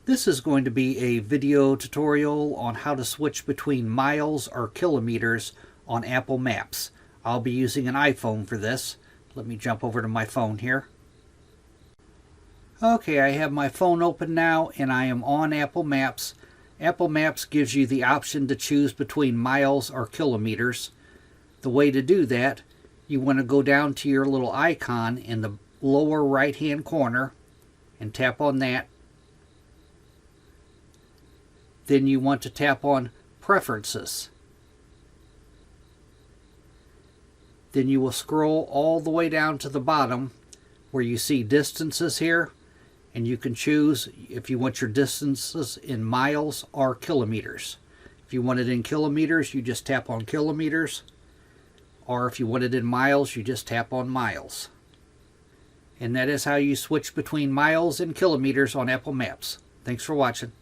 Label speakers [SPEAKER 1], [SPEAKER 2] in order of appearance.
[SPEAKER 1] This is going to be a video tutorial on how to switch between miles or kilometers on Apple Maps. I'll be using an iPhone for this. Let me jump over to my phone here. Okay, I have my phone open now and I am on Apple Maps. Apple Maps gives you the option to choose between miles or kilometers. The way to do that, you want to go down to your little icon in the lower right hand corner and tap on that. Then you want to tap on Preferences. Then you will scroll all the way down to the bottom where you see distances here, and you can choose if you want your distances in miles or kilometers. If you want it in kilometers, you just tap on kilometers, or if you want it in miles, you just tap on miles. And that is how you switch between miles and kilometers on Apple Maps. Thanks for watching.